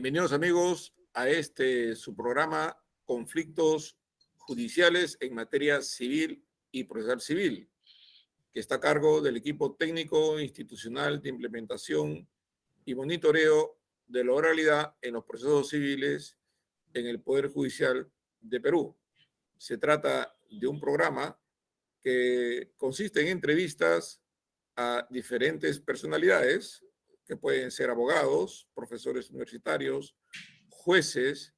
Bienvenidos amigos a su programa Conflictos Judiciales en Materia Civil y Procesal Civil, que está a cargo del equipo técnico institucional de implementación y monitoreo de la oralidad en los procesos civiles en el Poder Judicial de Perú. Se trata de un programa que consiste en entrevistas a diferentes personalidades que pueden ser abogados, profesores universitarios, jueces,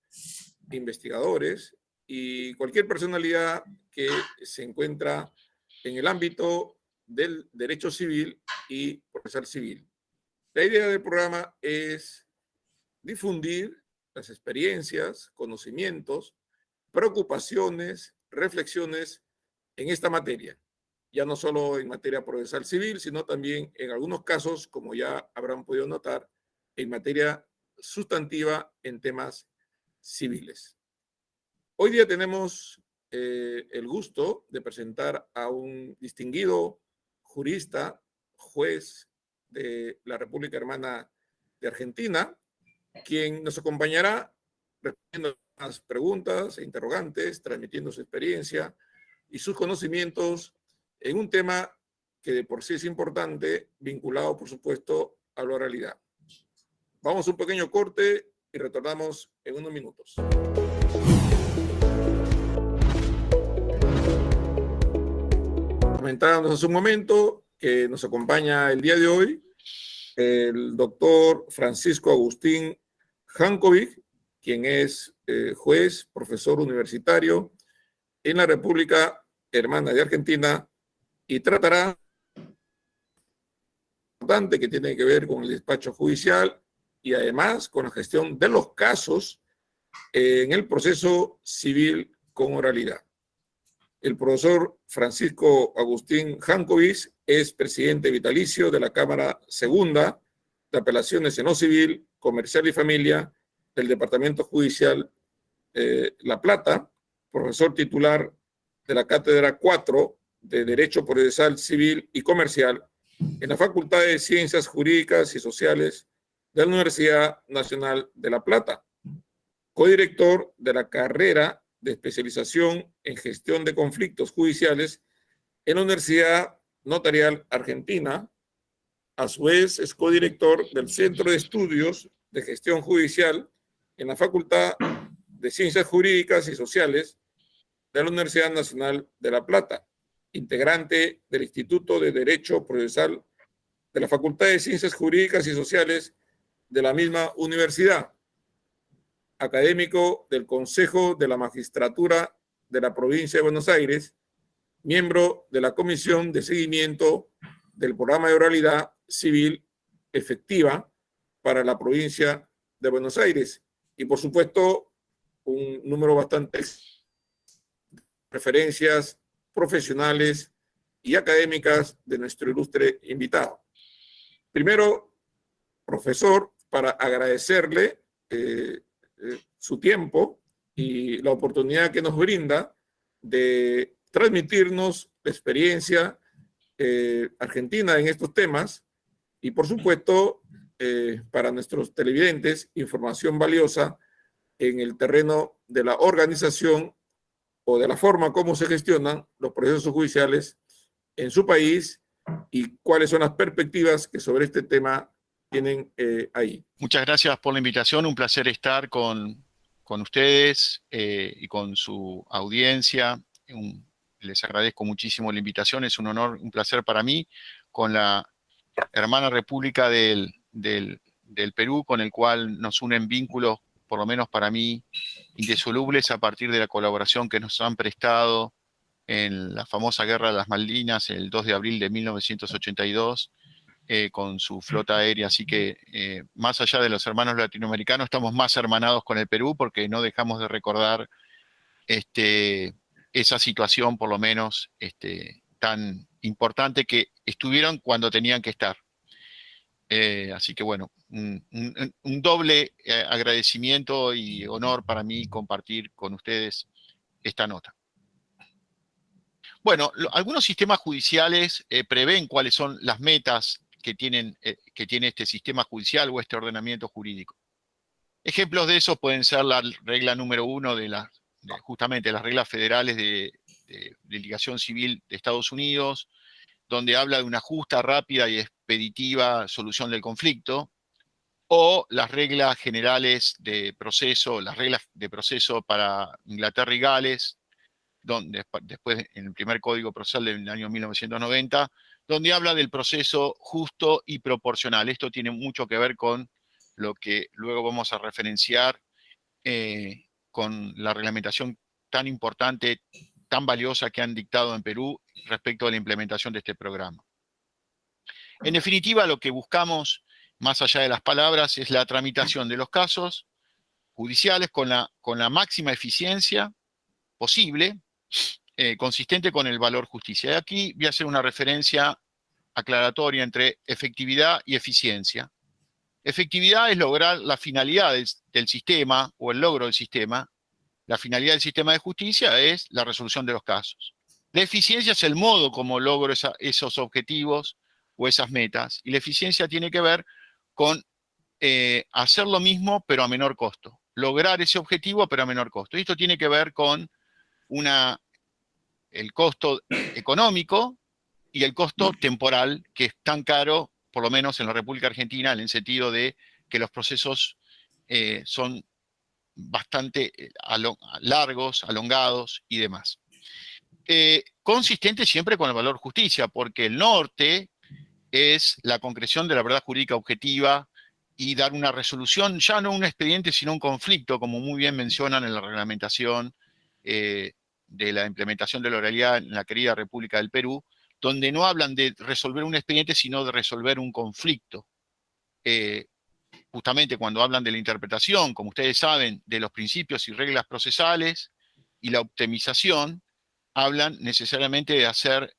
investigadores y cualquier personalidad que se encuentra en el ámbito del derecho civil y procesal civil. La idea del programa es difundir las experiencias, conocimientos, preocupaciones, reflexiones en esta materia, ya no solo en materia procesal civil, sino también en algunos casos, como ya habrán podido notar, en materia sustantiva en temas civiles. Hoy día tenemos el gusto de presentar a un distinguido jurista, juez de la República Hermana de Argentina, quien nos acompañará respondiendo a las preguntas e interrogantes, transmitiendo su experiencia y sus conocimientos en un tema que de por sí es importante, vinculado, por supuesto, a la oralidad. Vamos a un pequeño corte y retornamos en unos minutos. Comentábamos hace un momento que nos acompaña el día de hoy el doctor Francisco Agustín Jankovic, quien es juez, profesor universitario en la República Hermana de Argentina y tratará importante que tiene que ver con el despacho judicial y además con la gestión de los casos en el proceso civil con oralidad. El profesor Francisco Agustín Jankovic es presidente vitalicio de la Cámara Segunda de Apelaciones en lo Civil, Comercial y Familia del Departamento Judicial La Plata, profesor titular de la Cátedra 4 de Derecho Procesal Civil y Comercial en la Facultad de Ciencias Jurídicas y Sociales de la Universidad Nacional de La Plata, codirector de la carrera de especialización en gestión de conflictos judiciales en la Universidad Notarial Argentina. A su vez, es codirector del Centro de Estudios de Gestión Judicial en la Facultad de Ciencias Jurídicas y Sociales de la Universidad Nacional de La Plata, integrante del Instituto de Derecho Procesal de la Facultad de Ciencias Jurídicas y Sociales de la misma universidad, académico del Consejo de la Magistratura de la Provincia de Buenos Aires, miembro de la Comisión de Seguimiento del Programa de Oralidad Civil Efectiva para la Provincia de Buenos Aires y, por supuesto, un número bastante de referencias profesionales y académicas de nuestro ilustre invitado. Primero, profesor, para agradecerle su tiempo y la oportunidad que nos brinda de transmitirnos la experiencia argentina en estos temas y, por supuesto, para nuestros televidentes, información valiosa en el terreno de la organización o de la forma como se gestionan los procesos judiciales en su país y cuáles son las perspectivas que sobre este tema tienen ahí. Muchas gracias por la invitación, un placer estar con ustedes y con su audiencia. Les agradezco muchísimo la invitación, es un honor, un placer para mí, con la hermana República del Perú, con el cual nos unen vínculos, por lo menos para mí, indisolubles a partir de la colaboración que nos han prestado en la famosa Guerra de las Malvinas, el 2 de abril de 1982, con su flota aérea. Así que más allá de los hermanos latinoamericanos, estamos más hermanados con el Perú porque no dejamos de recordar esa situación, por lo menos tan importante, que estuvieron cuando tenían que estar. Así que bueno, un doble agradecimiento y honor para mí compartir con ustedes esta nota. Bueno, algunos sistemas judiciales prevén cuáles son las metas que tiene este sistema judicial o este ordenamiento jurídico. Ejemplos de eso pueden ser la regla número 1 justamente las reglas federales de litigación civil de Estados Unidos, donde habla de una justa, rápida y expeditiva solución del conflicto, o las reglas generales de proceso, las reglas de proceso para Inglaterra y Gales, donde después en el primer Código Procesal del año 1990, donde habla del proceso justo y proporcional. Esto tiene mucho que ver con lo que luego vamos a referenciar con la reglamentación tan importante, tan valiosa que han dictado en Perú respecto a la implementación de este programa. En definitiva, lo que buscamos, más allá de las palabras, es la tramitación de los casos judiciales con la máxima eficiencia posible, consistente con el valor justicia. Y aquí voy a hacer una referencia aclaratoria entre efectividad y eficiencia. Efectividad es lograr la finalidad del sistema o el logro del sistema. La finalidad del sistema de justicia es la resolución de los casos. La eficiencia es el modo como logro esos objetivos o esas metas. Y la eficiencia tiene que ver con hacer lo mismo pero a menor costo. Lograr ese objetivo pero a menor costo. Y esto tiene que ver con el costo económico y el costo temporal, que es tan caro, por lo menos en la República Argentina, en el sentido de que los procesos son bastante largos, alongados y demás. Consistente siempre con el valor justicia, porque el norte es la concreción de la verdad jurídica objetiva y dar una resolución, ya no un expediente, sino un conflicto, como muy bien mencionan en la reglamentación de la implementación de la oralidad en la querida República del Perú, donde no hablan de resolver un expediente, sino de resolver un conflicto. Justamente cuando hablan de la interpretación, como ustedes saben, de los principios y reglas procesales y la optimización, hablan necesariamente de hacer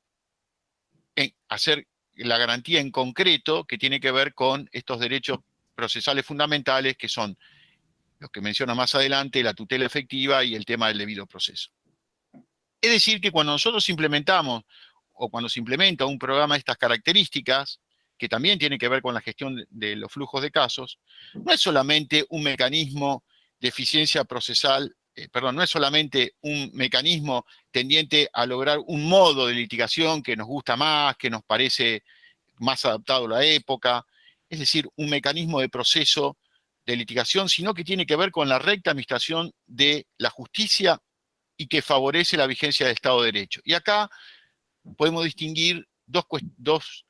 la garantía en concreto que tiene que ver con estos derechos procesales fundamentales, que son los que menciona más adelante, la tutela efectiva y el tema del debido proceso. Es decir, que cuando nosotros implementamos o cuando se implementa un programa de estas características, que también tiene que ver con la gestión de los flujos de casos, no es solamente un mecanismo de eficiencia procesal, no es solamente un mecanismo tendiente a lograr un modo de litigación que nos gusta más, que nos parece más adaptado a la época, es decir, un mecanismo de proceso de litigación, sino que tiene que ver con la recta administración de la justicia y que favorece la vigencia del Estado de Derecho. Y acá podemos distinguir dos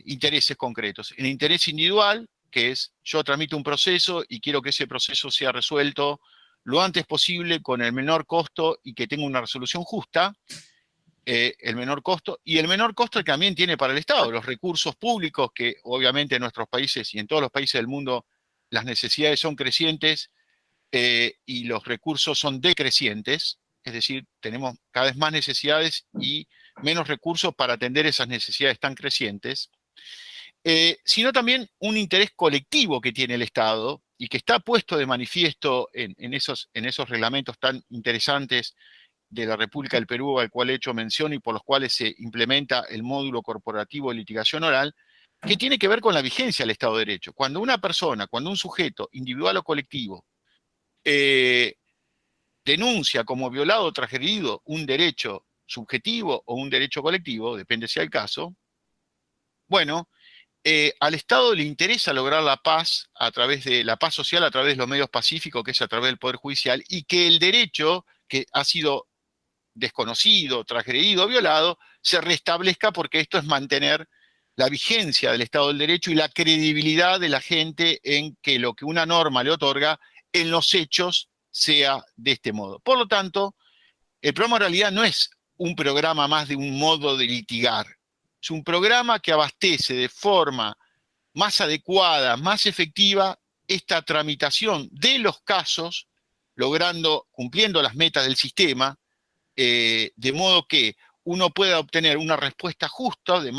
intereses concretos. El interés individual, que es yo tramito un proceso y quiero que ese proceso sea resuelto lo antes posible con el menor costo y que tenga una resolución justa, el menor costo, y el menor costo que también tiene para el Estado, los recursos públicos que obviamente en nuestros países y en todos los países del mundo las necesidades son crecientes y los recursos son decrecientes, es decir, tenemos cada vez más necesidades y menos recursos para atender esas necesidades tan crecientes, sino también un interés colectivo que tiene el Estado y que está puesto de manifiesto en esos reglamentos tan interesantes de la República del Perú, al cual he hecho mención y por los cuales se implementa el módulo corporativo de litigación oral, que tiene que ver con la vigencia del Estado de Derecho. Cuando una persona, cuando un sujeto, individual o colectivo, denuncia como violado o transgredido un derecho subjetivo o un derecho colectivo, depende si sea el caso, bueno, al Estado le interesa lograr la paz a través de la paz social, a través de los medios pacíficos, que es a través del Poder Judicial, y que el derecho que ha sido desconocido, transgredido, violado, se restablezca, porque esto es mantener la vigencia del Estado del Derecho y la credibilidad de la gente en que lo que una norma le otorga en los hechos sea de este modo. Por lo tanto, el programa de oralidad no es un programa más de un modo de litigar, es un programa que abastece de forma más adecuada, más efectiva, esta tramitación de los casos, cumpliendo las metas del sistema, de modo que uno pueda obtener una respuesta justa de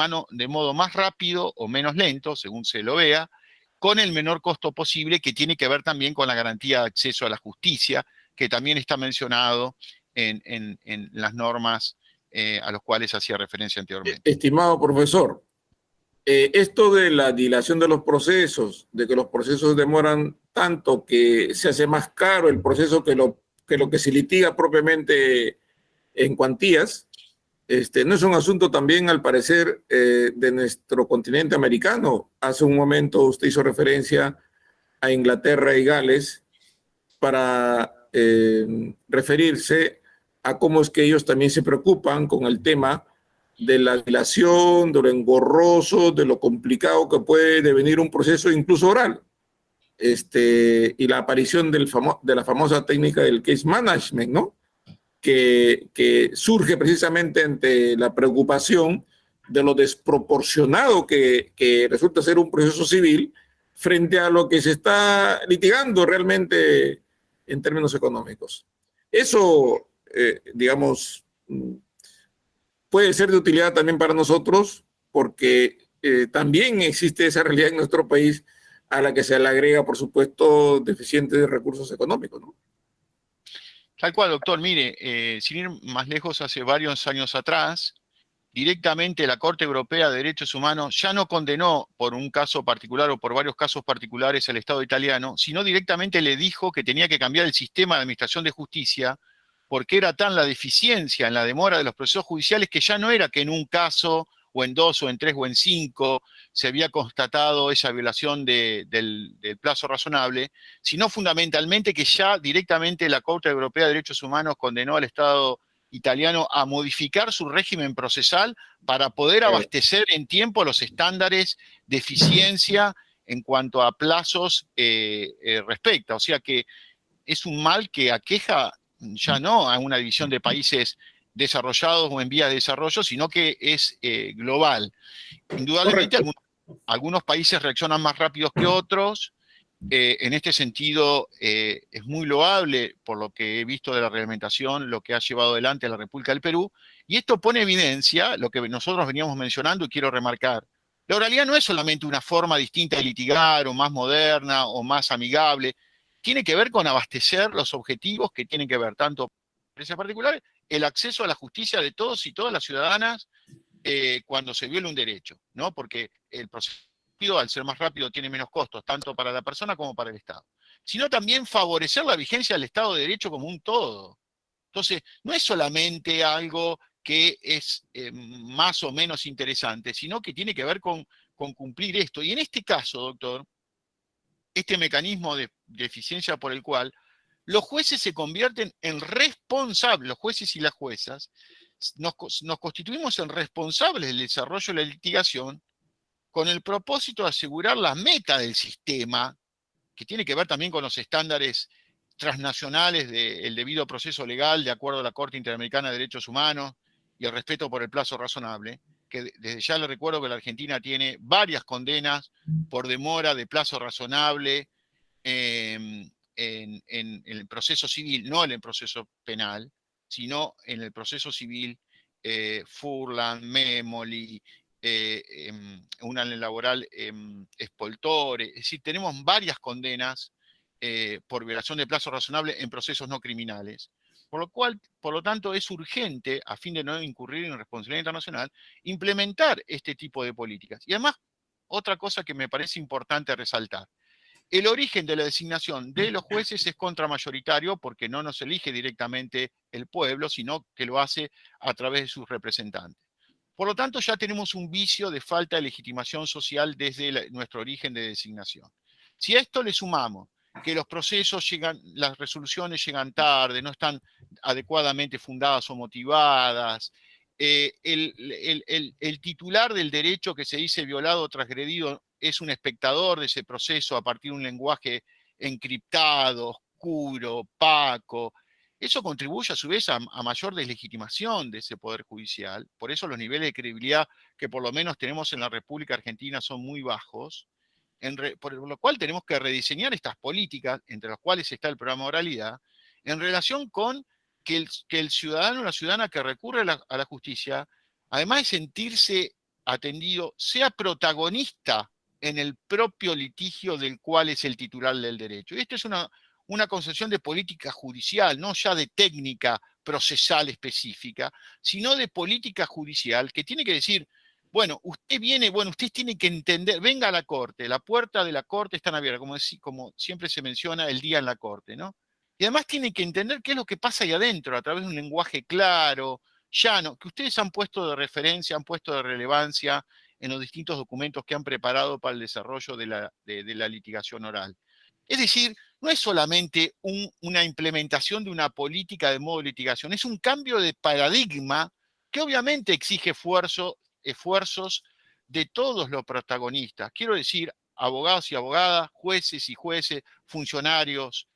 modo más rápido o menos lento, según se lo vea, con el menor costo posible, que tiene que ver también con la garantía de acceso a la justicia, que también está mencionado en las normas a las cuales hacía referencia anteriormente. Estimado profesor, esto de la dilación de los procesos, de que los procesos demoran tanto que se hace más caro el proceso que lo que se litiga propiamente en cuantías. No es un asunto también, al parecer, de nuestro continente americano. Hace un momento usted hizo referencia a Inglaterra y Gales para referirse a cómo es que ellos también se preocupan con el tema de la dilación, de lo engorroso, de lo complicado que puede devenir un proceso incluso oral. Y la aparición de la famosa técnica del case management, ¿no? Que surge precisamente ante la preocupación de lo desproporcionado que resulta ser un proceso civil frente a lo que se está litigando realmente en términos económicos. Eso, digamos, puede ser de utilidad también para nosotros porque también existe esa realidad en nuestro país a la que se le agrega, por supuesto, deficientes recursos económicos, ¿no? Tal cual, doctor. Mire, sin ir más lejos, hace varios años atrás, directamente la Corte Europea de Derechos Humanos ya no condenó por un caso particular o por varios casos particulares al Estado italiano, sino directamente le dijo que tenía que cambiar el sistema de administración de justicia porque era tan la deficiencia en la demora de los procesos judiciales que ya no era que en un caso o en dos o en tres o en cinco se había constatado esa violación del plazo razonable, sino fundamentalmente que ya directamente la Corte Europea de Derechos Humanos condenó al Estado italiano a modificar su régimen procesal para poder abastecer en tiempo los estándares de eficiencia en cuanto a plazos respecta. O sea que es un mal que aqueja ya no a una división de países desarrollados o en vías de desarrollo, sino que es global. Indudablemente algunos países reaccionan más rápidos que otros. En este sentido, es muy loable, por lo que he visto de la reglamentación, lo que ha llevado adelante la República del Perú, y esto pone en evidencia lo que nosotros veníamos mencionando y quiero remarcar. La oralidad no es solamente una forma distinta de litigar, o más moderna, o más amigable, tiene que ver con abastecer los objetivos que tienen que ver, tanto, en particular, el acceso a la justicia de todos y todas las ciudadanas cuando se viola un derecho, ¿no? Porque el proceso, al ser más rápido, tiene menos costos, tanto para la persona como para el Estado. Sino también favorecer la vigencia del Estado de Derecho como un todo. Entonces, no es solamente algo que es más o menos interesante, sino que tiene que ver con cumplir esto. Y en este caso, doctor, este mecanismo de eficiencia por el cual los jueces se convierten en responsables, los jueces y las juezas, nos constituimos en responsables del desarrollo de la litigación con el propósito de asegurar la meta del sistema, que tiene que ver también con los estándares transnacionales del debido proceso legal de acuerdo a la Corte Interamericana de Derechos Humanos y el respeto por el plazo razonable, que desde ya le recuerdo que la Argentina tiene varias condenas por demora de plazo razonable en el proceso civil, no en el proceso penal, sino en el proceso civil, Furlan, Memoli, una laboral Spoltore, es decir, tenemos varias condenas por violación de plazo razonable en procesos no criminales, por lo tanto, es urgente, a fin de no incurrir en responsabilidad internacional, implementar este tipo de políticas. Y además, otra cosa que me parece importante resaltar, el origen de la designación de los jueces es contramayoritario porque no nos elige directamente el pueblo, sino que lo hace a través de sus representantes. Por lo tanto, ya tenemos un vicio de falta de legitimación social desde nuestro origen de designación. Si a esto le sumamos que los procesos llegan, las resoluciones llegan tarde, no están adecuadamente fundadas o motivadas, el titular del derecho que se dice violado o transgredido es un espectador de ese proceso a partir de un lenguaje encriptado, oscuro, opaco. Eso contribuye a su vez a mayor deslegitimación de ese poder judicial. Por eso los niveles de credibilidad que por lo menos tenemos en la República Argentina son muy bajos. Por lo cual tenemos que rediseñar estas políticas, entre las cuales está el programa de oralidad, en relación con que el ciudadano o la ciudadana que recurre a la justicia, además de sentirse atendido, sea protagonista en el propio litigio del cual es el titular del derecho. Y esto es una concepción de política judicial, no ya de técnica procesal específica, sino de política judicial que tiene que decir, Bueno, usted viene, bueno, usted tiene que entender, venga a la corte, la puerta de la corte está abierta, como siempre se menciona, el día en la corte, ¿no? Y además tiene que entender qué es lo que pasa ahí adentro, a través de un lenguaje claro, llano, que ustedes han puesto de referencia, han puesto de relevancia en los distintos documentos que han preparado para el desarrollo de la litigación oral. Es decir, no es solamente una implementación de una política de modo de litigación, es un cambio de paradigma que obviamente exige esfuerzos de todos los protagonistas. Quiero decir, abogados y abogadas, jueces y jueces, funcionarios,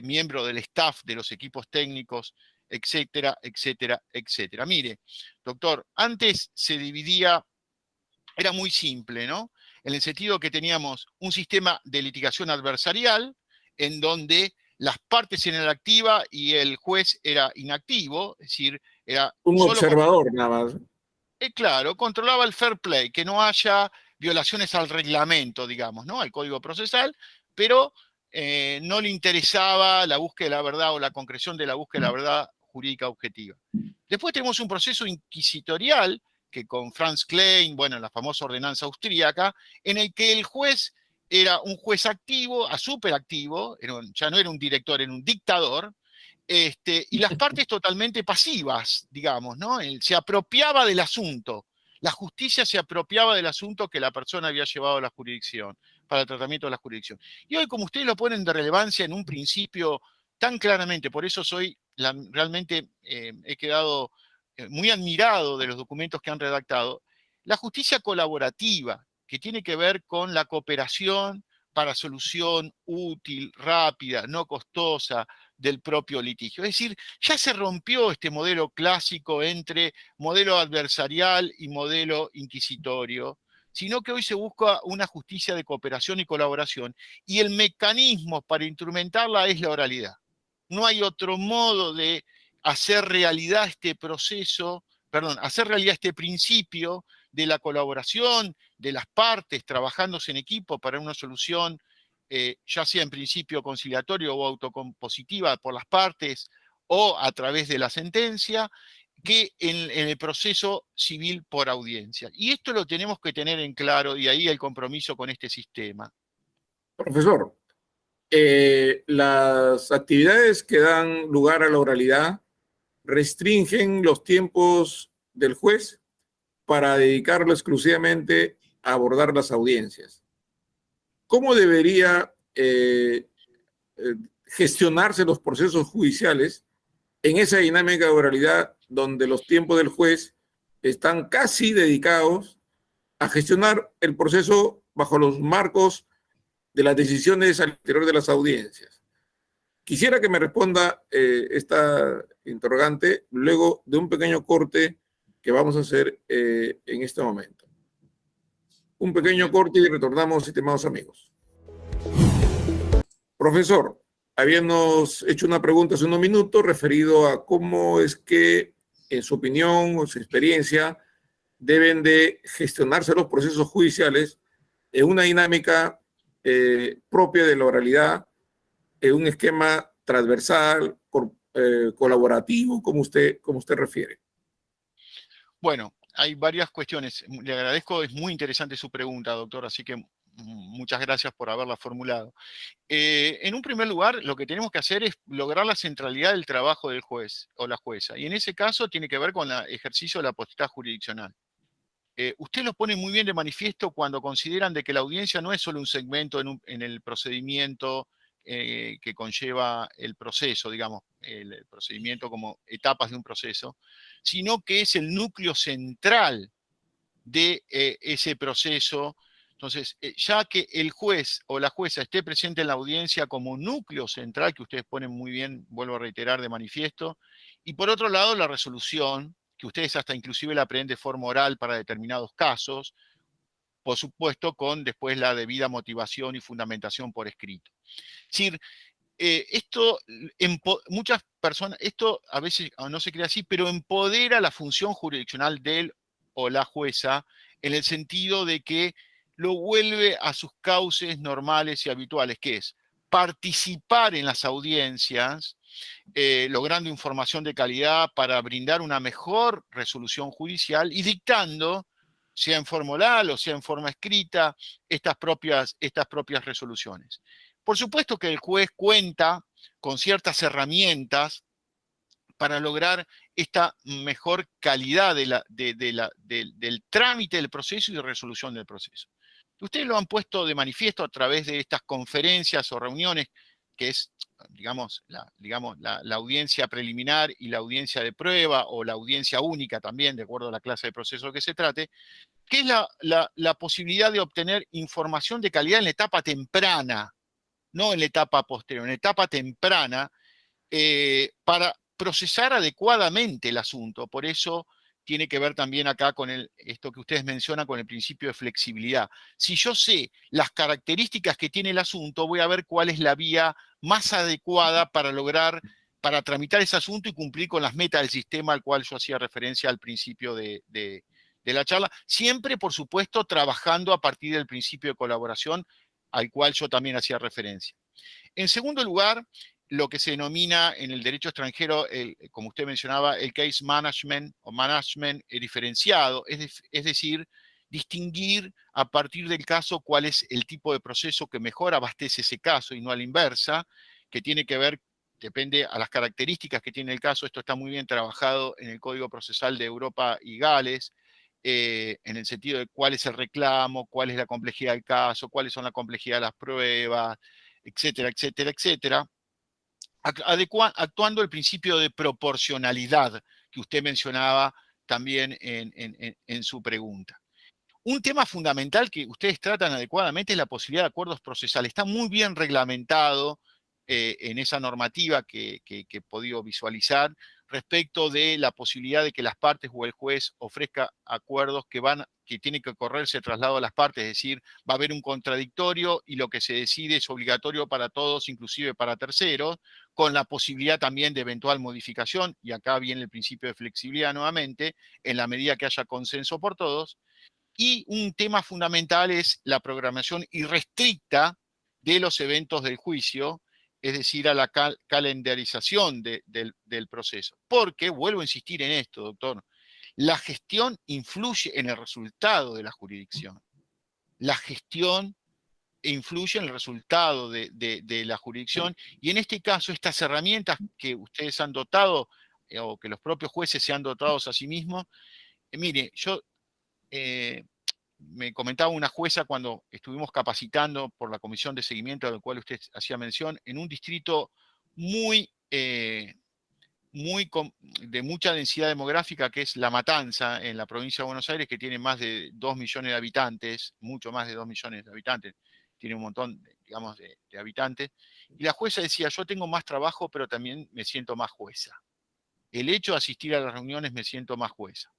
miembros del staff de los equipos técnicos, etcétera, etcétera, etcétera. Mire, doctor, antes se dividía, era muy simple, ¿no? En el sentido que teníamos un sistema de litigación adversarial en donde las partes eran activas y el juez era inactivo, es decir, era Un solo observador nada más. claro, controlaba el fair play, que no haya violaciones al reglamento, digamos, ¿no? Al código procesal, pero no le interesaba la búsqueda de la verdad o la concreción de la búsqueda de la verdad jurídica objetiva. Después tenemos un proceso inquisitorial, que con Franz Klein, bueno, la famosa ordenanza austríaca, en el que el juez era un juez activo, a superactivo, ya no era un director, era un dictador, y las partes totalmente pasivas, digamos, ¿no? Él se apropiaba del asunto. La justicia se apropiaba del asunto que la persona había llevado a la jurisdicción, para el tratamiento de la jurisdicción. Y hoy, como ustedes lo ponen de relevancia en un principio tan claramente, por eso realmente he quedado muy admirado de los documentos que han redactado, la justicia colaborativa, que tiene que ver con la cooperación para solución útil, rápida, no costosa, del propio litigio. Es decir, ya se rompió este modelo clásico entre modelo adversarial y modelo inquisitorio, sino que hoy se busca una justicia de cooperación y colaboración, y el mecanismo para instrumentarla es la oralidad. No hay otro modo de hacer realidad este proceso, perdón, hacer realidad este principio de la colaboración de las partes trabajándose en equipo para una solución ya sea en principio conciliatorio o autocompositiva por las partes o a través de la sentencia, que en el proceso civil por audiencia. Y esto lo tenemos que tener en claro, y ahí el compromiso con este sistema. Profesor, las actividades que dan lugar a la oralidad restringen los tiempos del juez para dedicarlo exclusivamente a abordar las audiencias. ¿Cómo debería gestionarse los procesos judiciales en esa dinámica de oralidad donde los tiempos del juez están casi dedicados a gestionar el proceso bajo los marcos de las decisiones al interior de las audiencias? Quisiera que me responda esta interrogante luego de un pequeño corte que vamos a hacer en este momento. Un pequeño corte y retornamos, estimados amigos. Profesor, habíamos hecho una pregunta hace unos minutos referido a cómo es que, en su opinión o su experiencia, deben de gestionarse los procesos judiciales en una dinámica propia de la oralidad, en un esquema transversal, colaborativo, como usted refiere. Bueno, hay varias cuestiones. Le agradezco, es muy interesante su pregunta, doctor, así que muchas gracias por haberla formulado. En un primer lugar, lo que tenemos que hacer es lograr la centralidad del trabajo del juez o la jueza, y en ese caso tiene que ver con el ejercicio de la potestad jurisdiccional. Usted lo pone muy bien de manifiesto cuando consideran de que la audiencia no es solo un segmento en el procedimiento que conlleva el proceso, digamos, el procedimiento como etapas de un proceso, sino que es el núcleo central de ese proceso. Entonces, ya que el juez o la jueza esté presente en la audiencia como núcleo central, que ustedes ponen muy bien, vuelvo a reiterar, de manifiesto, y por otro lado, la resolución, que ustedes hasta inclusive la aprenden de forma oral para determinados casos, por supuesto, con después la debida motivación y fundamentación por escrito. Es decir, esto, muchas personas, esto a veces no se cree así, pero empodera la función jurisdiccional del o la jueza en el sentido de que lo vuelve a sus cauces normales y habituales, que es participar en las audiencias, logrando información de calidad para brindar una mejor resolución judicial y dictando sea en forma oral o sea en forma escrita, estas propias resoluciones. Por supuesto que el juez cuenta con ciertas herramientas para lograr esta mejor calidad del trámite del proceso y de resolución del proceso. Ustedes lo han puesto de manifiesto a través de estas conferencias o reuniones, que es, digamos, la audiencia preliminar y la audiencia de prueba, o la audiencia única también, de acuerdo a la clase de proceso que se trate, que es la posibilidad de obtener información de calidad en la etapa temprana, no en la etapa posterior, en la etapa temprana, para procesar adecuadamente el asunto. Por eso tiene que ver también acá con esto que ustedes mencionan, con el principio de flexibilidad. Si yo sé las características que tiene el asunto, voy a ver cuál es la vía más adecuada para tramitar ese asunto y cumplir con las metas del sistema al cual yo hacía referencia al principio de la charla, siempre, por supuesto, trabajando a partir del principio de colaboración al cual yo también hacía referencia. En segundo lugar, lo que se denomina en el derecho extranjero, como usted mencionaba, el case management o management diferenciado, es decir, distinguir a partir del caso cuál es el tipo de proceso que mejor abastece ese caso y no a la inversa, que tiene que ver, depende a las características que tiene el caso. Esto está muy bien trabajado en el Código Procesal de Europa y Gales, en el sentido de cuál es el reclamo, cuál es la complejidad del caso, cuáles son la complejidad de las pruebas, etcétera, etcétera, etcétera, actuando el principio de proporcionalidad que usted mencionaba también en su pregunta. Un tema fundamental que ustedes tratan adecuadamente es la posibilidad de acuerdos procesales. Está muy bien reglamentado en esa normativa que he podido visualizar respecto de la posibilidad de que las partes o el juez ofrezca acuerdos que tienen que correrse traslado a las partes, es decir, va a haber un contradictorio y lo que se decide es obligatorio para todos, inclusive para terceros, con la posibilidad también de eventual modificación, y acá viene el principio de flexibilidad nuevamente, en la medida que haya consenso por todos. Y un tema fundamental es la programación irrestricta de los eventos del juicio, es decir, a la calendarización del proceso. Porque, vuelvo a insistir en esto, doctor, la gestión influye en el resultado de la jurisdicción. La gestión influye en el resultado de la jurisdicción, y en este caso estas herramientas que ustedes han dotado, o que los propios jueces se han dotado a sí mismos, mire, yo... me comentaba una jueza cuando estuvimos capacitando por la comisión de seguimiento a la cual usted hacía mención, en un distrito de mucha densidad demográfica, que es La Matanza, en la provincia de Buenos Aires, que tiene más de 2 millones de habitantes, mucho más de 2 millones de habitantes, tiene un montón, digamos, de habitantes, y la jueza decía: yo tengo más trabajo, pero también me siento más jueza. El hecho de asistir a las reuniones me siento más jueza.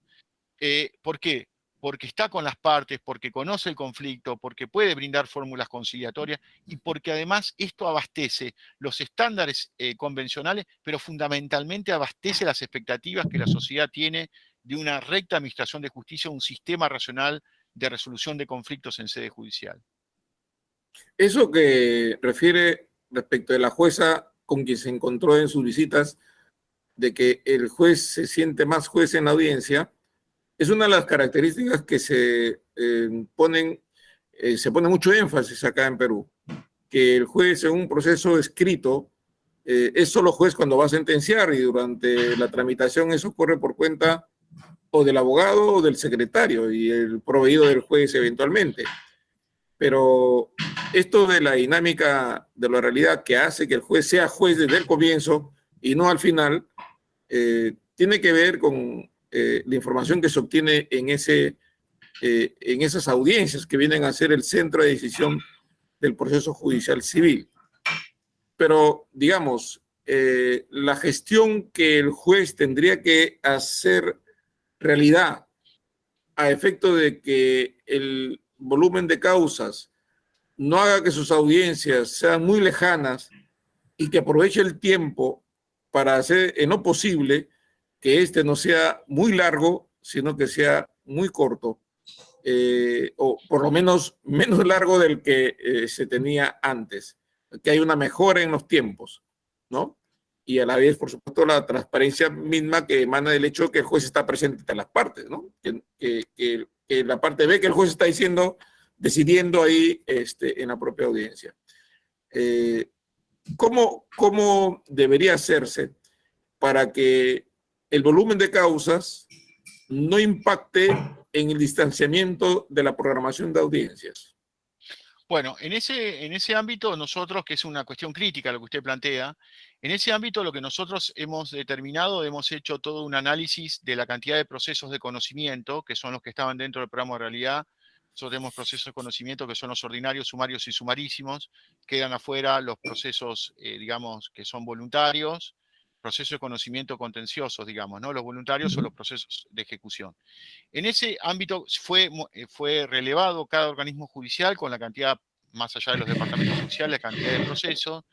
¿Por qué? Porque está con las partes, porque conoce el conflicto, porque puede brindar fórmulas conciliatorias, y porque además esto abastece los estándares convencionales, pero fundamentalmente abastece las expectativas que la sociedad tiene de una recta administración de justicia, un sistema racional de resolución de conflictos en sede judicial. Eso que refiere respecto de la jueza con quien se encontró en sus visitas, de que el juez se siente más juez en la audiencia, es una de las características que se pone mucho énfasis acá en Perú, que el juez en un proceso escrito es solo juez cuando va a sentenciar, y durante la tramitación eso corre por cuenta o del abogado o del secretario y el proveído del juez eventualmente. Pero esto de la dinámica de la realidad que hace que el juez sea juez desde el comienzo y no al final, tiene que ver con la información que se obtiene en esas audiencias que vienen a ser el centro de decisión del proceso judicial civil. Pero, digamos, la gestión que el juez tendría que hacer realidad a efecto de que el volumen de causas no haga que sus audiencias sean muy lejanas y que aproveche el tiempo para hacer en lo posible que este no sea muy largo, sino que sea muy corto, o por lo menos menos largo del que se tenía antes, que hay una mejora en los tiempos, ¿no? Y a la vez, por supuesto, la transparencia misma que emana del hecho de que el juez está presente ante las partes, ¿no? Que la parte B que el juez está decidiendo ahí en la propia audiencia. ¿Cómo debería hacerse para que el volumen de causas no impacte en el distanciamiento de la programación de audiencias? Bueno, en ese ámbito nosotros, que es una cuestión crítica lo que usted plantea, en ese ámbito lo que nosotros hemos determinado, hemos hecho todo un análisis de la cantidad de procesos de conocimiento, que son los que estaban dentro del programa de realidad. Nosotros tenemos procesos de conocimiento que son los ordinarios, sumarios y sumarísimos, quedan afuera los procesos, digamos, que son voluntarios, procesos de conocimiento contenciosos, digamos, ¿no? Los voluntarios o los procesos de ejecución. En ese ámbito fue relevado cada organismo judicial con la cantidad, más allá de los departamentos judiciales, la cantidad de procesos.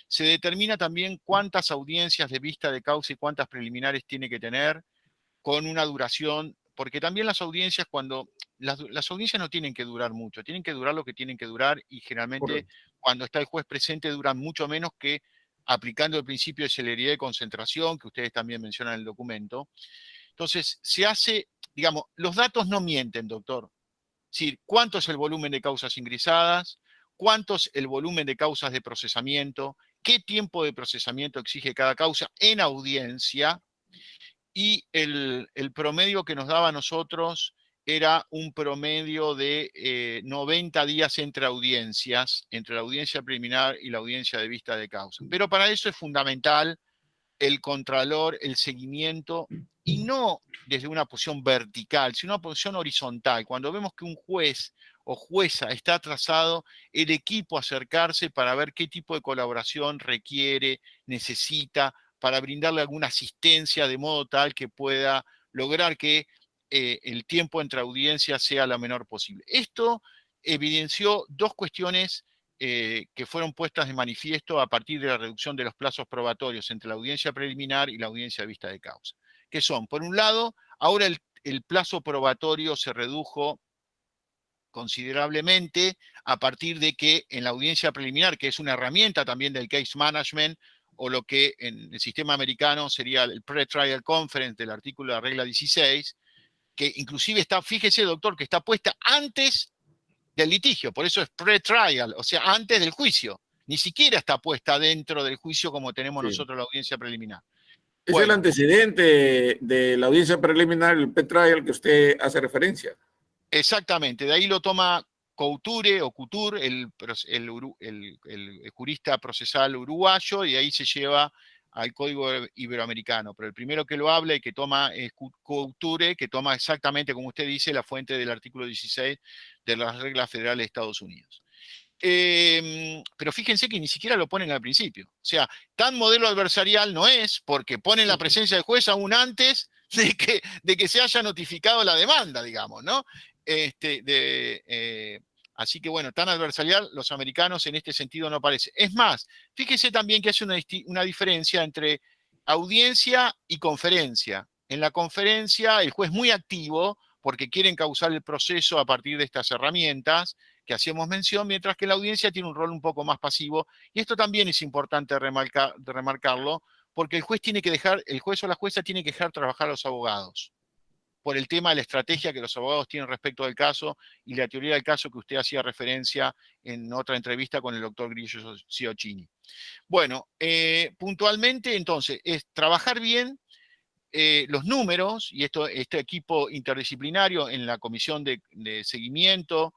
Se determina también cuántas audiencias de vista de causa y cuántas preliminares tiene que tener, con una duración, porque también las audiencias, las audiencias no tienen que durar mucho, tienen que durar lo que tienen que durar, y generalmente Correcto. cuando está el juez presente duran mucho menos que aplicando el principio de celeridad y concentración, que ustedes también mencionan en el documento. Entonces, se hace, digamos, los datos no mienten, doctor. Es decir, cuánto es el volumen de causas ingresadas, cuánto es el volumen de causas de procesamiento, qué tiempo de procesamiento exige cada causa en audiencia, y el promedio que nos daba a nosotros era un promedio de 90 días entre audiencias, entre la audiencia preliminar y la audiencia de vista de causa. Pero para eso es fundamental el contralor, el seguimiento, y no desde una posición vertical, sino una posición horizontal. Cuando vemos que un juez o jueza está atrasado, el equipo acercarse para ver qué tipo de colaboración requiere, necesita, para brindarle alguna asistencia de modo tal que pueda lograr que el tiempo entre audiencias sea la menor posible. Esto evidenció dos cuestiones que fueron puestas de manifiesto a partir de la reducción de los plazos probatorios entre la audiencia preliminar y la audiencia de vista de causa. Que son, por un lado, ahora el plazo probatorio se redujo considerablemente a partir de que en la audiencia preliminar, que es una herramienta también del case management, o lo que en el sistema americano sería el pre-trial conference del artículo de la regla 16, que inclusive está, fíjese doctor, que está puesta antes del litigio, por eso es pre-trial, o sea, antes del juicio. Ni siquiera está puesta dentro del juicio como tenemos Sí. nosotros la audiencia preliminar. Es el Bueno, antecedente de la audiencia preliminar, el pre-trial que usted hace referencia. exactamente, de ahí lo toma Couture o Couture, el jurista procesal uruguayo, y ahí se lleva al Código Iberoamericano. Pero el primero que lo habla y que toma es Couture, que toma exactamente, como usted dice, la fuente del artículo 16 de las reglas federales de Estados Unidos. Pero fíjense que ni siquiera lo ponen al principio. O sea, tan modelo adversarial no es, porque ponen la presencia del juez aún antes de que se haya notificado la demanda, digamos, ¿no? Así que bueno, tan adversarial los americanos en este sentido no parece. Es más, fíjese también que hace una diferencia entre audiencia y conferencia. En la conferencia el juez muy activo porque quieren causar el proceso a partir de estas herramientas que hacíamos mención, mientras que la audiencia tiene un rol un poco más pasivo, y esto también es importante remarcarlo, porque el juez o la jueza tiene que dejar trabajar a los abogados, por el tema de la estrategia que los abogados tienen respecto del caso y la teoría del caso que usted hacía referencia en otra entrevista con el doctor Grillo Ciocchini. Bueno, puntualmente entonces es trabajar bien los números, y este equipo interdisciplinario en la comisión de seguimiento,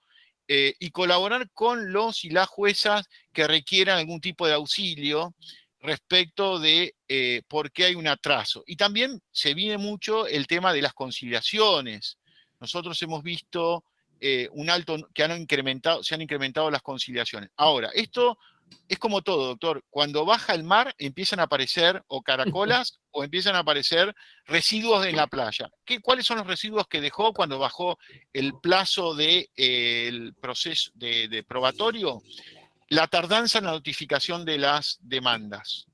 y colaborar con los y las juezas que requieran algún tipo de auxilio respecto de por qué hay un atraso. Y también se viene mucho el tema de las conciliaciones. Nosotros hemos visto un alto, que se han incrementado las conciliaciones. Ahora, esto es como todo, doctor. Cuando baja el mar empiezan a aparecer o caracolas o empiezan a aparecer residuos en la playa. ¿Cuáles son los residuos que dejó cuando bajó el plazo el proceso de probatorio? La tardanza en la notificación de las demandas.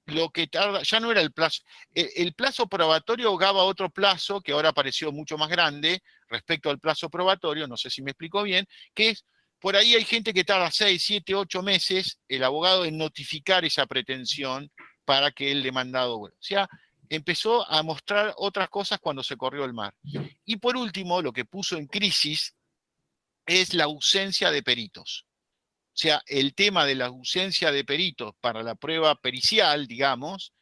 Lo que tarda, ya no era el plazo. El plazo probatorio ahogaba otro plazo que ahora apareció mucho más grande respecto al plazo probatorio, no sé si me explico bien, que es, por ahí hay gente que tarda 6, 7, 8 meses el abogado en notificar esa pretensión para que el demandado vuelva. O sea, empezó a mostrar otras cosas cuando se corrió el mar. Y por último, lo que puso en crisis es la ausencia de peritos. O sea, el tema de la ausencia de peritos para la prueba pericial, digamos,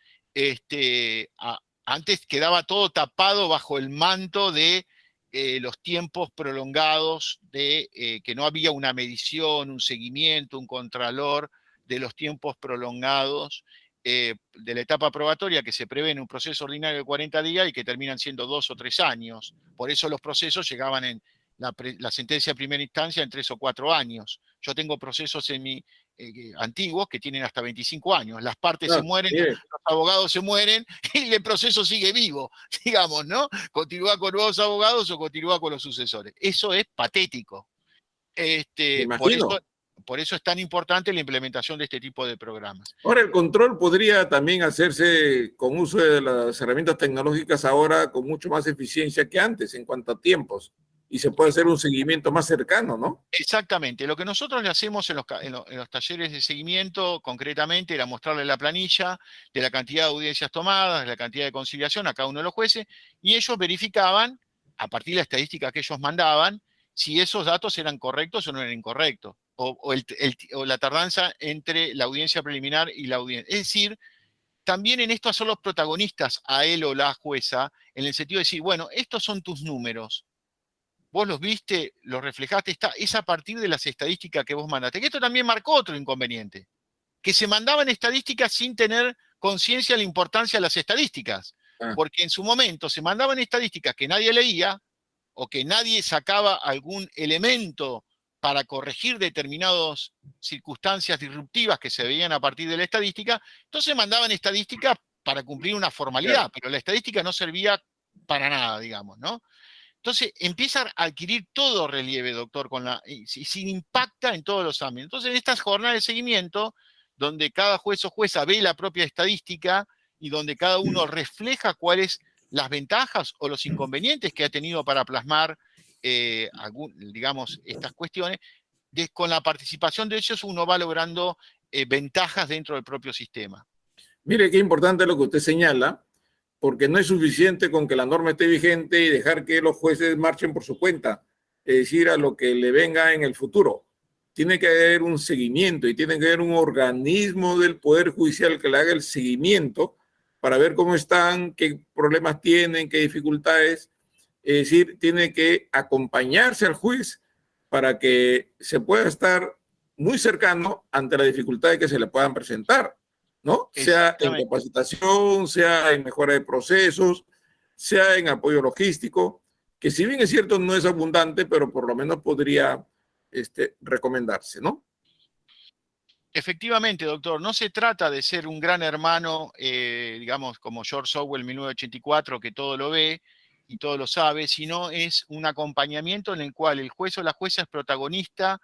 antes quedaba todo tapado bajo el manto de los tiempos prolongados, de que no había una medición, un seguimiento, un contralor de los tiempos prolongados de la etapa probatoria que se prevé en un proceso ordinario de 40 días y que terminan siendo 2 o 3 años. Por eso los procesos llegaban en la sentencia de primera instancia en 3 o 4 años. Yo tengo procesos en antiguos que tienen hasta 25 años. Las partes se Ah, mueren, mire, los abogados se mueren y el proceso sigue vivo, digamos, ¿no? Continúa con nuevos abogados o continúa con los sucesores. Eso es patético. me Por eso, imagino. por eso es tan importante la implementación de este tipo de programas. Ahora, el control podría también hacerse con uso de las herramientas tecnológicas ahora con mucho más eficiencia que antes en cuanto a tiempos. Y se puede hacer un seguimiento más cercano, ¿no? Exactamente. Lo que nosotros le hacemos en los talleres de seguimiento, concretamente, era mostrarle la planilla de la cantidad de audiencias tomadas, de la cantidad de conciliación a cada uno de los jueces, y ellos verificaban, a partir de la estadística que ellos mandaban, si esos datos eran correctos o no eran incorrectos, o la tardanza entre la audiencia preliminar y la audiencia. Es decir, también en esto son los protagonistas a él o la jueza, en el sentido de decir, bueno, estos son tus números. Vos los viste, los reflejaste, es a partir de las estadísticas que vos mandaste. Que esto también marcó otro inconveniente, que se mandaban estadísticas sin tener conciencia de la importancia de las estadísticas, Ah, porque en su momento se mandaban estadísticas que nadie leía o que nadie sacaba algún elemento para corregir determinadas circunstancias disruptivas que se veían a partir de la estadística, entonces mandaban estadísticas para cumplir una claro. formalidad, pero la estadística no servía para nada, digamos, ¿no? Entonces empieza a adquirir todo relieve, doctor, y se impacta en todos los ámbitos. Entonces, en estas jornadas de seguimiento, donde cada juez o jueza ve la propia estadística y donde cada uno refleja cuáles las ventajas o los inconvenientes que ha tenido para plasmar, digamos, estas cuestiones, con la participación de ellos uno va logrando ventajas dentro del propio sistema. Mire qué importante lo que usted señala, porque no es suficiente con que la norma esté vigente y dejar que los jueces marchen por su cuenta, es decir, a lo que le venga en el futuro. Tiene que haber un seguimiento y tiene que haber un organismo del Poder Judicial que le haga el seguimiento para ver cómo están, qué problemas tienen, qué dificultades. Es decir, tiene que acompañarse al juez para que se pueda estar muy cercano ante las dificultades que se le puedan presentar, ¿no? Sea en Exactamente. capacitación, sea en mejora de procesos, sea en apoyo logístico, que si bien es cierto no es abundante, pero por lo menos podría recomendarse, ¿no? Efectivamente, doctor, no se trata de ser un gran hermano, digamos, como George Orwell en 1984, que todo lo ve y todo lo sabe, sino es un acompañamiento en el cual el juez o la jueza es protagonista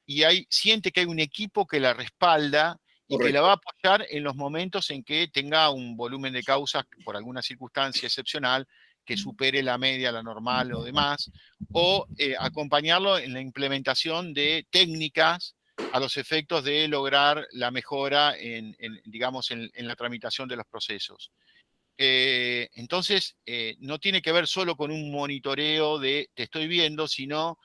y siente que hay un equipo que la respalda y que la va a Correcto. apoyar en los momentos en que tenga un volumen de causas por alguna circunstancia excepcional que supere la media, la normal o demás, o acompañarlo en la implementación de técnicas a los efectos de lograr la mejora digamos, en la tramitación de los procesos. Entonces, no tiene que ver solo con un monitoreo de te estoy viendo, sino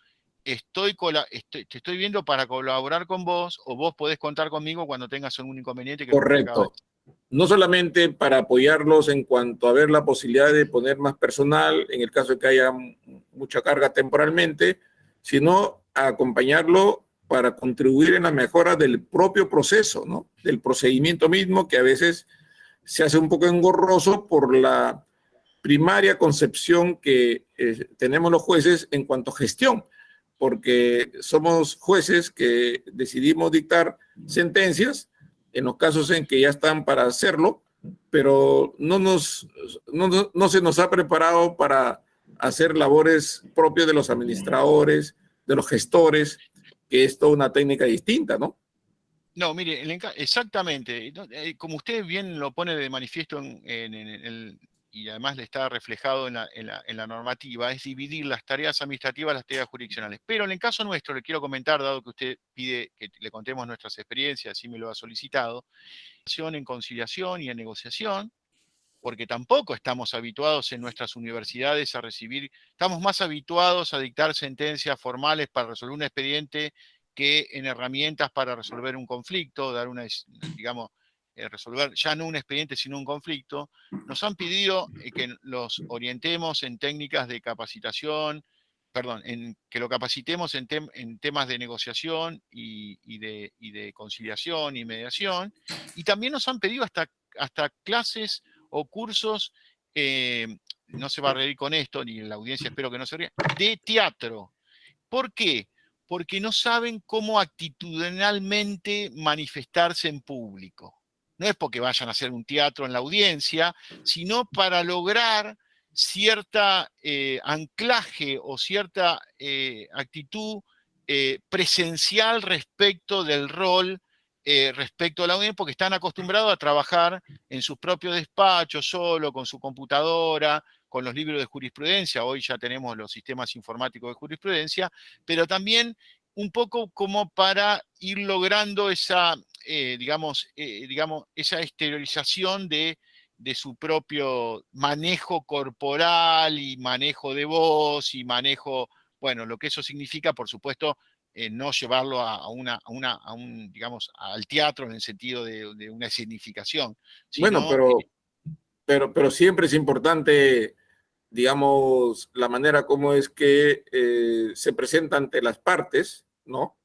te estoy viendo para colaborar con vos o vos podés contar conmigo cuando tengas algún inconveniente, que es lo que usted acaba de Correcto. decir. No solamente para apoyarlos en cuanto a ver la posibilidad de poner más personal en el caso de que haya mucha carga temporalmente, sino a acompañarlo para contribuir en la mejora del propio proceso, ¿no? Del procedimiento mismo, que a veces se hace un poco engorroso por la primaria concepción que tenemos los jueces en cuanto a gestión, porque somos jueces que decidimos dictar sentencias en los casos en que ya están para hacerlo, pero no se nos ha preparado para hacer labores propias de los administradores, de los gestores, que es toda una técnica distinta, ¿no? No, mire, exactamente. No, como usted bien lo pone de manifiesto y además le está reflejado en la normativa, es dividir las tareas administrativas de las tareas jurisdiccionales. Pero en el caso nuestro, le quiero comentar, dado que usted pide que le contemos nuestras experiencias, así me lo ha solicitado, en conciliación y en negociación, porque tampoco estamos habituados en nuestras universidades a recibir, estamos más habituados a dictar sentencias formales para resolver un expediente que en herramientas para resolver un conflicto, dar una, digamos, resolver ya no un expediente, sino un conflicto. Nos han pedido que los orientemos en técnicas de capacitación, perdón, que lo capacitemos en temas de negociación y de conciliación y mediación, y también nos han pedido hasta clases o cursos, no se va a reír con esto, ni la audiencia espero que no se ría, de teatro. ¿Por qué? Porque no saben cómo actitudinalmente manifestarse en público. No es porque vayan a hacer un teatro en la audiencia, sino para lograr cierta anclaje o cierta actitud presencial respecto del rol, respecto a la audiencia, porque están acostumbrados a trabajar en sus propios despachos, solo, con su computadora, con los libros de jurisprudencia. Hoy ya tenemos los sistemas informáticos de jurisprudencia, pero también un poco como para ir logrando esa, digamos, esa exteriorización de su propio manejo corporal y manejo de voz y manejo, bueno, lo que eso significa, por supuesto, no llevarlo a un, digamos, al teatro en el sentido de una escenificación, Bueno, sino pero siempre es importante, digamos, la manera como es que se presenta ante las partes, ¿no?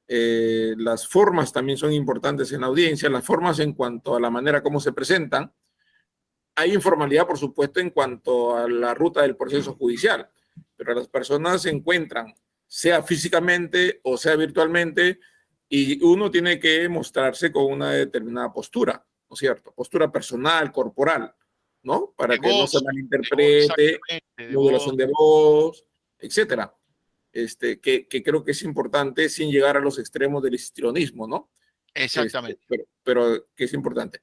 Las formas también son importantes en la audiencia, las formas en cuanto a la manera como se presentan. Hay informalidad, por supuesto, en cuanto a la ruta del proceso judicial, pero las personas se encuentran, sea físicamente o sea virtualmente, y uno tiene que mostrarse con una determinada postura, ¿no es cierto? Postura personal, corporal, ¿no? Para que no se de voz, malinterprete, exactamente, de voz. modulación de voz, etcétera. Que creo que es importante sin llegar a los extremos del histrionismo, ¿no? Exactamente. Pero que es importante.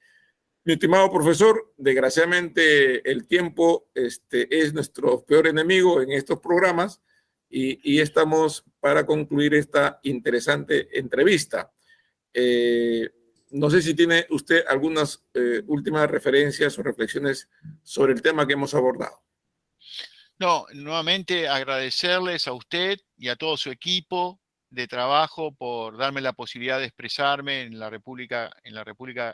Mi estimado profesor, desgraciadamente el tiempo es nuestro peor enemigo en estos programas y estamos para concluir esta interesante entrevista. No sé si tiene usted algunas últimas referencias o reflexiones sobre el tema que hemos abordado. No, nuevamente agradecerles a usted y a todo su equipo de trabajo por darme la posibilidad de expresarme en la República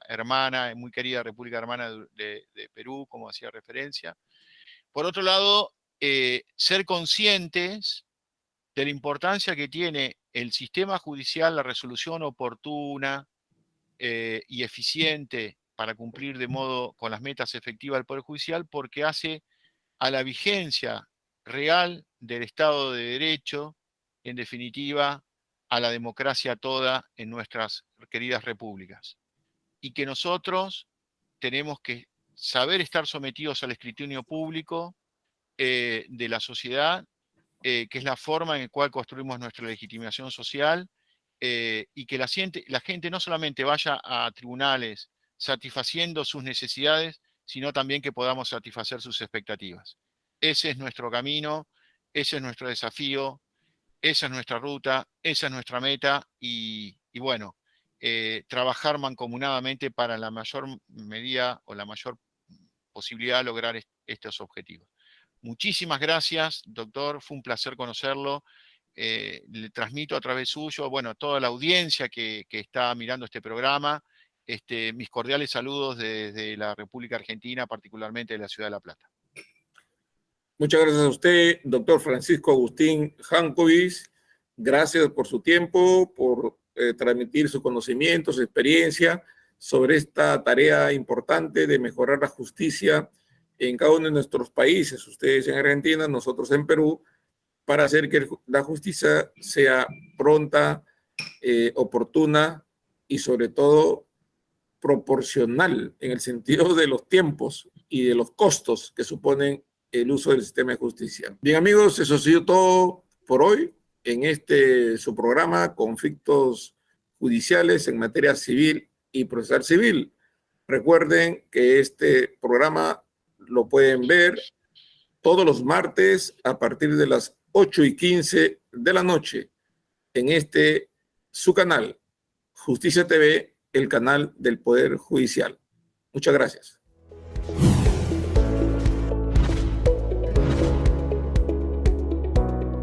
Hermana, muy querida República Hermana de Perú, como hacía referencia. Por otro lado, ser conscientes de la importancia que tiene el sistema judicial, la resolución oportuna y eficiente para cumplir de modo con las metas efectivas del Poder Judicial, porque hace a la vigencia real del Estado de Derecho, en definitiva, a la democracia toda en nuestras queridas repúblicas. Y que nosotros tenemos que saber estar sometidos al escrutinio público de la sociedad, que es la forma en la cual construimos nuestra legitimación social, y que la gente no solamente vaya a tribunales satisfaciendo sus necesidades, sino también que podamos satisfacer sus expectativas. Ese es nuestro camino, ese es nuestro desafío, esa es nuestra ruta, esa es nuestra meta y bueno, trabajar mancomunadamente para la mayor medida o la mayor posibilidad de lograr estos objetivos. Muchísimas gracias, doctor, fue un placer conocerlo. Le transmito a través suyo, bueno, a toda la audiencia que está mirando este programa, mis cordiales saludos desde la República Argentina, particularmente de la ciudad de La Plata. Muchas gracias a usted, doctor Francisco Agustín Jankovic. Gracias por su tiempo, por transmitir su conocimiento, su experiencia sobre esta tarea importante de mejorar la justicia en cada uno de nuestros países. Ustedes en Argentina, nosotros en Perú, para hacer que la justicia sea pronta, oportuna y sobre todo proporcional en el sentido de los tiempos y de los costos que suponen el uso del sistema de justicia. Bien amigos, eso ha sido todo por hoy en su programa Conflictos Judiciales en Materia Civil y Procesal Civil. Recuerden que este programa lo pueden ver todos los martes a partir de las 8:15 de la noche en su canal, Justicia TV, el canal del Poder Judicial. Muchas gracias.